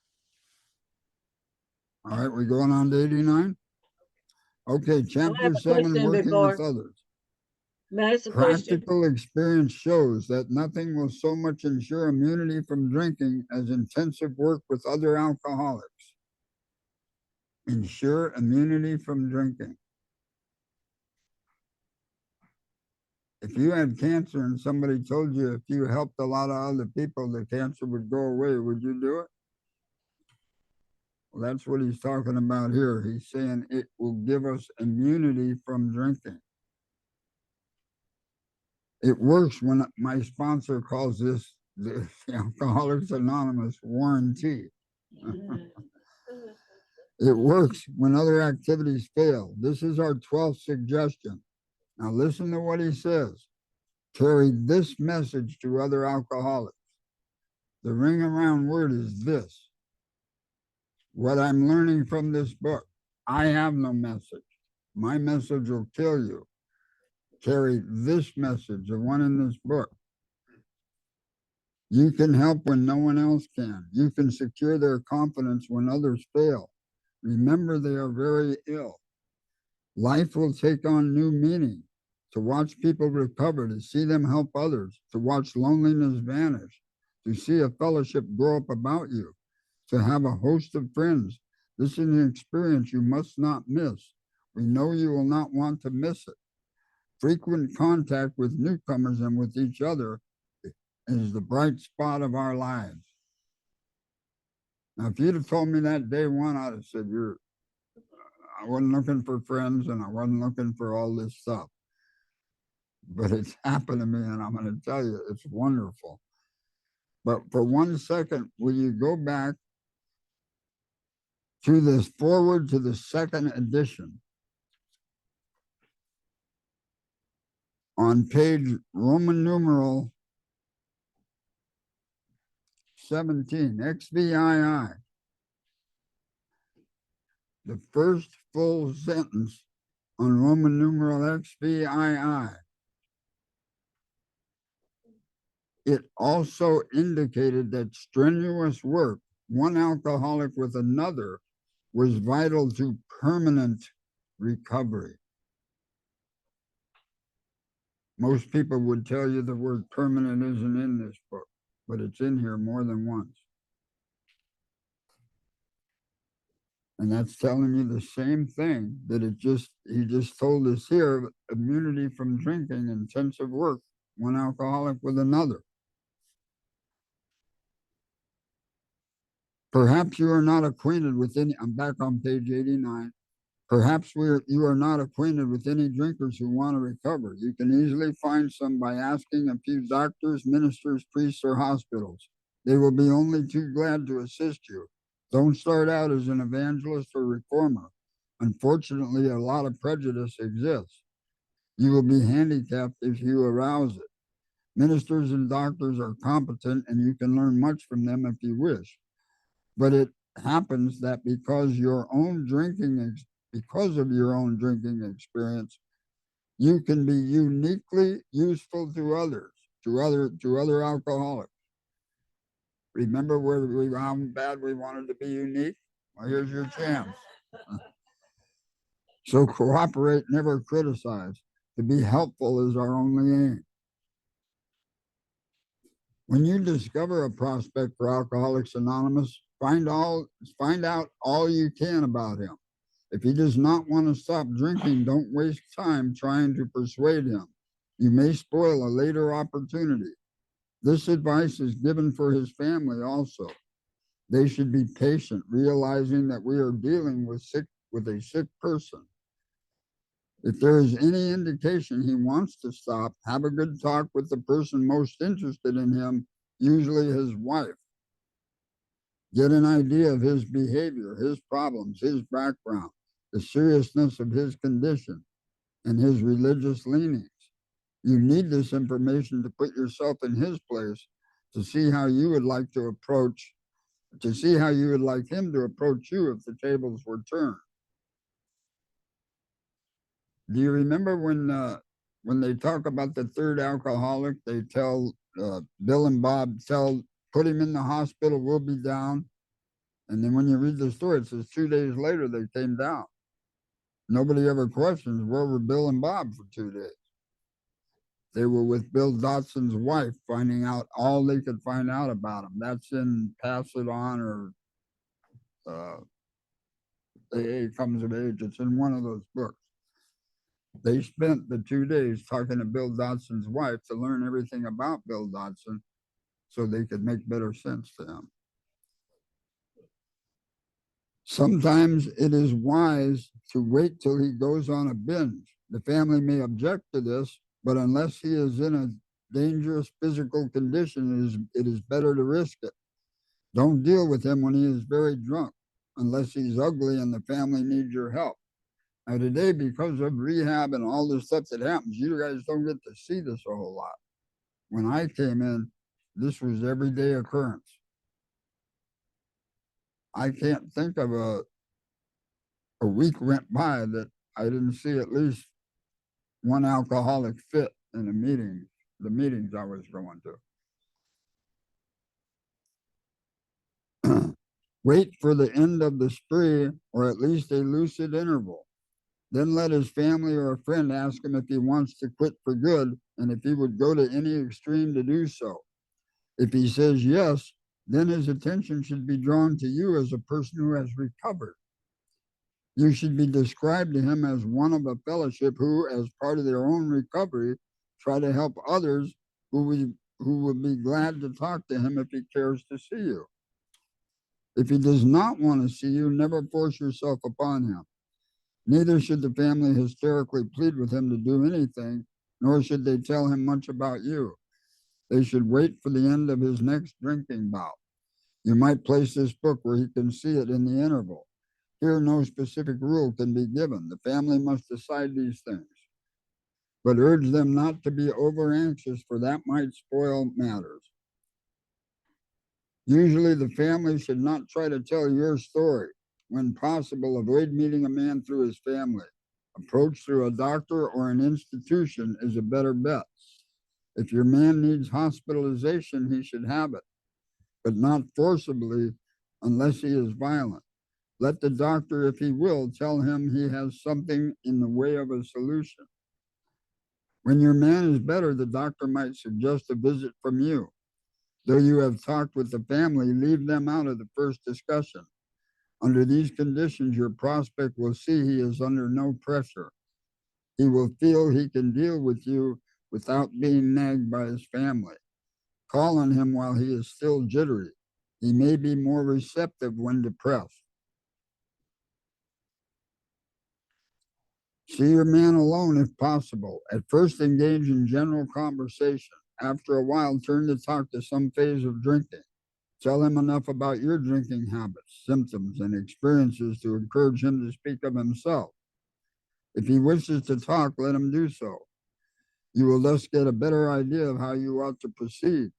All right, we going on to 89? Okay, I have chapter a 7, question working with before. others. May I ask a question? Practical experience shows that nothing will so much ensure immunity from drinking as intensive work with other alcoholics. Ensure immunity from drinking. If you had cancer and somebody told you if you helped a lot of other people, the cancer would go away, would you do it? Well, that's what he's talking about here. He's saying it will give us immunity from drinking. It works when my sponsor calls this the Alcoholics Anonymous warranty. It works when other activities fail. This is our 12th suggestion. Now listen to what he says. Carry this message to other alcoholics. The ring around word is this. What I'm learning from this book, I have no message. My message will kill you. Carry this message, the one in this book. You can help when no one else can. You can secure their confidence when others fail. Remember, they are very ill. Life will take on new meaning. To watch people recover, to see them help others, to watch loneliness vanish, to see a fellowship grow up about you, to have a host of friends. This is an experience you must not miss. We know you will not want to miss it. Frequent contact with newcomers and with each other is the bright spot of our lives. Now, if you'd have told me that day one, I'd have said, I wasn't looking for friends and I wasn't looking for all this stuff. But it's happened to me, and I'm going to tell you, it's wonderful. But for 1 second, will you go back to this forward to the second edition? On page Roman numeral 17, XVII. The first full sentence on Roman numeral XVII. It also indicated that strenuous work, one alcoholic with another, was vital to permanent recovery. Most people would tell you the word permanent isn't in this book, but it's in here more than once. And that's telling you the same thing that he just told us here, immunity from drinking, intensive work, one alcoholic with another. Perhaps you are not acquainted with any, I'm back on page 89. Perhaps you are not acquainted with any drinkers who want to recover. You can easily find some by asking a few doctors, ministers, priests, or hospitals. They will be only too glad to assist you. Don't start out as an evangelist or reformer. Unfortunately, a lot of prejudice exists. You will be handicapped if you arouse it. Ministers and doctors are competent, and you can learn much from them if you wish. But it happens that because of your own drinking experience, you can be uniquely useful to others, to other alcoholics. Remember how bad we wanted to be unique? Well, here's your chance. So cooperate, never criticize. To be helpful is our only aim. When you discover a prospect for Alcoholics Anonymous, find out all you can about him. If he does not want to stop drinking, don't waste time trying to persuade him. You may spoil a later opportunity. This advice is given for his family also. They should be patient, realizing that we are dealing with a sick person. If there is any indication he wants to stop, have a good talk with the person most interested in him, usually his wife. Get an idea of his behavior, his problems, his background, the seriousness of his condition, and his religious leanings. You need this information to put yourself in his place to see how you would like him to approach you if the tables were turned. Do you remember when they talk about the third alcoholic, they tell Bill and Bob, put him in the hospital, we'll be down. And then when you read the story, it says 2 days later they came down. Nobody ever questions where were Bill and Bob for 2 days. They were with Bill Dotson's wife, finding out all they could find out about him. That's in Pass It On or AA Comes of Age. It's in one of those books. They spent the 2 days talking to Bill Dotson's wife to learn everything about Bill Dotson so they could make better sense to him. Sometimes it is wise to wait till he goes on a binge. The family may object to this, but unless he is in a dangerous physical condition, it is better to risk it. Don't deal with him when he is very drunk, unless he's ugly and the family needs your help. Now today, because of rehab and all the stuff that happens, you guys don't get to see this a whole lot. When I came in, this was everyday occurrence. I can't think of a week went by that I didn't see at least one alcoholic fit in the meetings I was going to. Wait for the end of the spree or at least a lucid interval. Then let his family or a friend ask him if he wants to quit for good and if he would go to any extreme to do so. If he says yes, then his attention should be drawn to you as a person who has recovered. You should be described to him as one of a fellowship who, as part of their own recovery, try to help others who would be glad to talk to him if he cares to see you. If he does not want to see you, never force yourself upon him. Neither should the family hysterically plead with him to do anything, nor should they tell him much about you. They should wait for the end of his next drinking bout. You might place this book where he can see it in the interval. Here, no specific rule can be given. The family must decide these things. But urge them not to be over anxious, for that might spoil matters. Usually, the family should not try to tell your story. When possible, avoid meeting a man through his family. Approach through a doctor or an institution is a better bet. If your man needs hospitalization, he should have it, but not forcibly unless he is violent. Let the doctor, if he will, tell him he has something in the way of a solution. When your man is better, the doctor might suggest a visit from you. Though you have talked with the family, leave them out of the first discussion. Under these conditions, your prospect will see he is under no pressure. He will feel he can deal with you without being nagged by his family. Call on him while he is still jittery. He may be more receptive when depressed. See your man alone if possible. At first, engage in general conversation. After a while, turn to talk to some phase of drinking. Tell him enough about your drinking habits, symptoms, and experiences to encourage him to speak of himself. If he wishes to talk, let him do so. You will thus get a better idea of how you ought to proceed.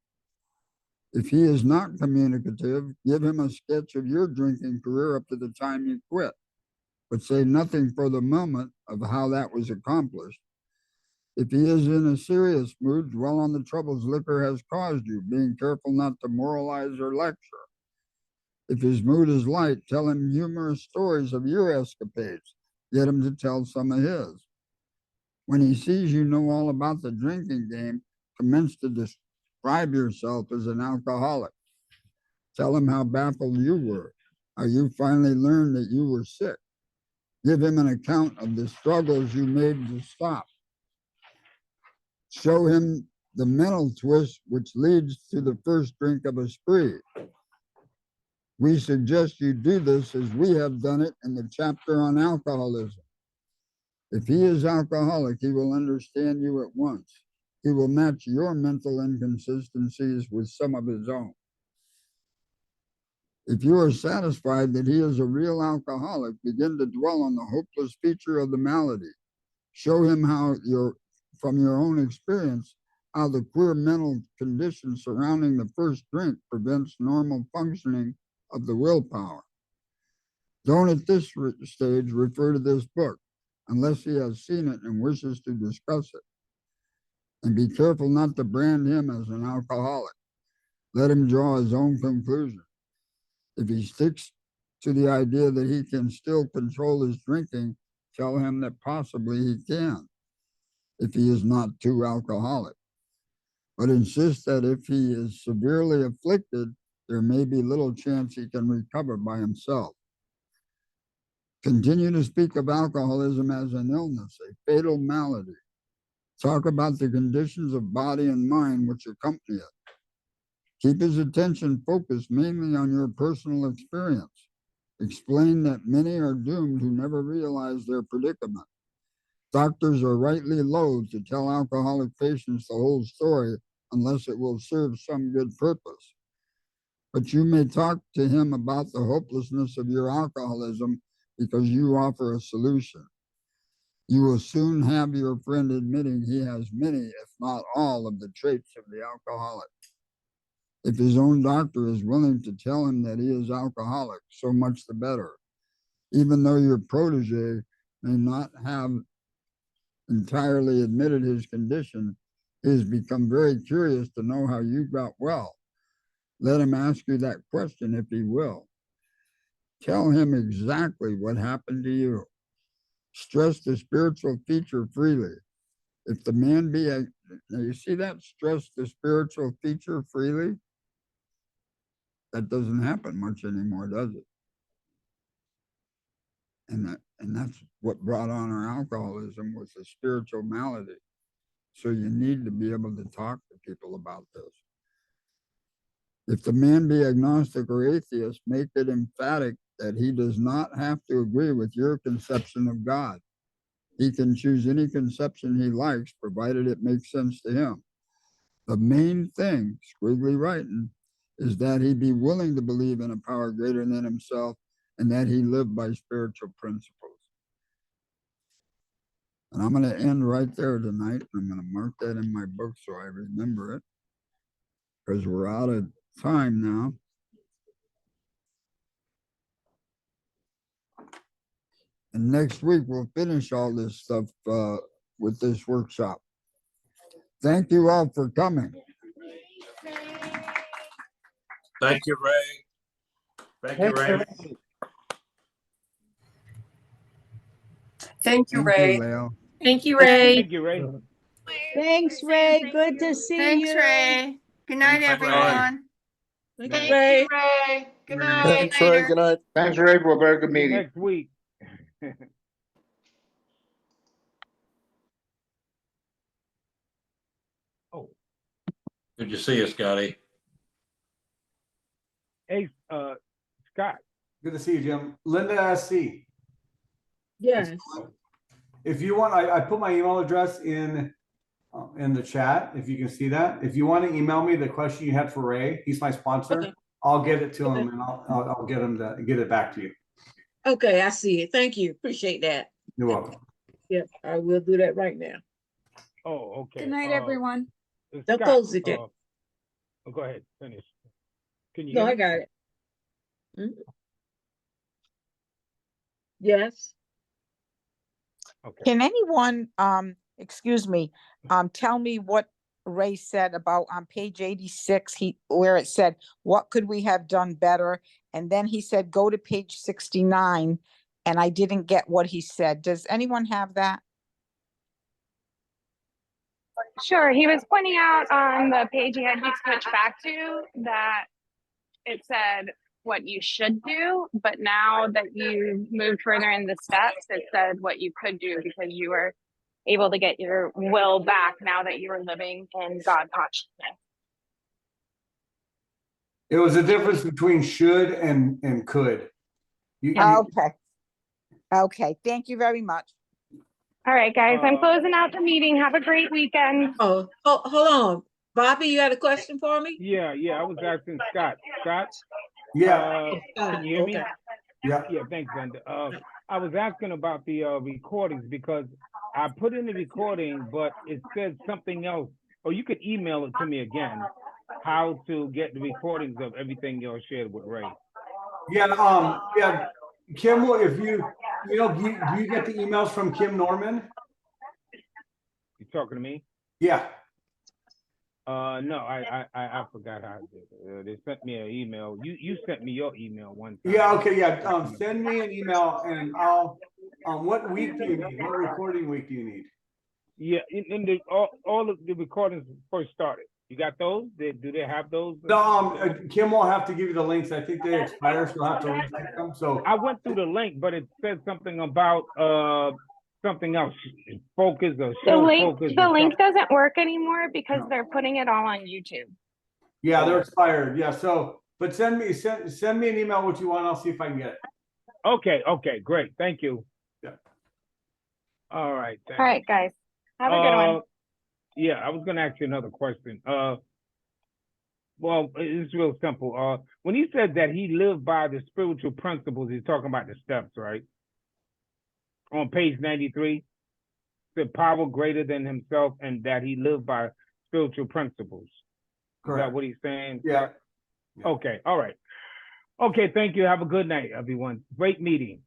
If he is not communicative, give him a sketch of your drinking career up to the time you quit, but say nothing for the moment of how that was accomplished. If he is in a serious mood, dwell on the troubles liquor has caused you, being careful not to moralize or lecture. If his mood is light, tell him humorous stories of your escapades. Get him to tell some of his. When he sees you know all about the drinking game, commence to describe yourself as an alcoholic. Tell him how baffled you were, how you finally learned that you were sick. Give him an account of the struggles you made to stop. Show him the mental twist which leads to the first drink of a spree. We suggest you do this as we have done it in the chapter on alcoholism. If he is alcoholic, he will understand you at once. He will match your mental inconsistencies with some of his own. If you are satisfied that he is a real alcoholic, begin to dwell on the hopeless feature of the malady. Show him how from your own experience, how the queer mental condition surrounding the first drink prevents normal functioning of the willpower. Don't at this stage refer to this book unless he has seen it and wishes to discuss it. And be careful not to brand him as an alcoholic. Let him draw his own conclusion. If he sticks to the idea that he can still control his drinking, tell him that possibly he can, if he is not too alcoholic. But insist that if he is severely afflicted, there may be little chance he can recover by himself. Continue to speak of alcoholism as an illness, a fatal malady. Talk about the conditions of body and mind which accompany it. Keep his attention focused mainly on your personal experience. Explain that many are doomed who never realize their predicament. Doctors are rightly loath to tell alcoholic patients the whole story unless it will serve some good purpose. But you may talk to him about the hopelessness of your alcoholism because you offer a solution. You will soon have your friend admitting he has many, if not all, of the traits of the alcoholic. If his own doctor is willing to tell him that he is alcoholic, so much the better. Even though your protege may not have entirely admitted his condition, he has become very curious to know how you got well. Let him ask you that question if he will. Tell him exactly what happened to you. Stress the spiritual feature freely. If the man be a, now you see that, stress the spiritual feature freely? That doesn't happen much anymore, does it? And that's what brought on our alcoholism, was the spiritual malady. So you need to be able to talk to people about this. If the man be agnostic or atheist, make it emphatic that he does not have to agree with your conception of God. He can choose any conception he likes, provided it makes sense to him. The main thing, squiggly writing, is that he be willing to believe in a power greater than himself and that he live by spiritual principles. And I'm going to end right there tonight. I'm going to mark that in my book so I remember it, because we're out of time now. And next week, we'll finish all this stuff with this workshop. Thank you all for coming. Thank you, Ray. Thank you, Ray. Thank you, Ray. Leo. Thank you, Ray. Thank you, Ray. Thanks, Ray. Good to see Thanks, you. Ray. Good night, Thanks, Ray. everyone. Thank you, Thank Ray. you, Ray. Good night. Thanks, Ray. Later. Good night. Thanks, Ray, for a very good See you meeting. next week. Oh, Good to see you, Scotty. hey, Scott. Good to see you, Jim. Linda SC. Yes. If you want, I put my email address in the chat, if you can see that. If you want to email me the question you had for Ray, he's my sponsor. Okay. I'll get it to Okay. him and I'll get him to get it back to you. Okay, I see it. Thank you. Appreciate that. You're welcome. Yep, I will do that right now. Oh, okay. Good night, everyone. Don't close it yet. Go ahead, finish. Can you No, hear I me? got it. Yes. Okay. Can anyone, excuse me, tell me what Ray said about on page 86, where it said, what could we have done better? And then he said, go to page 69, and I didn't get what he said. Does anyone have that? Sure, he was pointing out on the page he had you switch back to that it said what you should do, but now that you moved further in the steps, it said what you could do because you were able to get your will back now that you were living in God consciousness. It was a difference between should and could. Okay. Okay, thank you very much. All right, guys, I'm closing out the meeting. Have a great weekend. Oh, hold on. Bobby, you had a question for me? Yeah, I was asking Scott. Scott, Yeah, can you hear me? Okay. yeah. Yeah, thanks, Brenda. I was asking about the recordings because I put in the recording, but it said something else. Or you could email it to me again, how to get the recordings of everything y'all shared with Ray. Yeah, Kim, if you do you get the emails from Kim Norman? You talking to me? Yeah. No, I forgot how to do it. They sent me an email. You sent me your email one time. Yeah, okay, yeah. Send me an email and I'll what week do you need? What recording week do you need? Yeah, in the all of the recordings first started. You got those? Do they have those? No, Kim will have to give you the links. I think they expire, so you'll have to reset them. So I went through the link, but it said something about something else. Focus or The show link, focus. the or link something. doesn't work anymore because No. they're putting it all on YouTube. yeah, they're expired. Yeah, so but send me an email what you want. I'll see if I can get it. Okay, great. Thank you. Yeah. All right. All right, guys. Have a good one. Yeah, I was gonna ask you another question. Well, it's real simple. When he said that he lived by the spiritual principles, he's talking about the steps, right? On page 93, the power greater than himself and that he lived by spiritual principles. Is Correct. that what he's saying? Yeah. Okay, all right. Okay, thank you. Have a good night, everyone. Great meeting.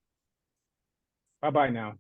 Bye-bye now.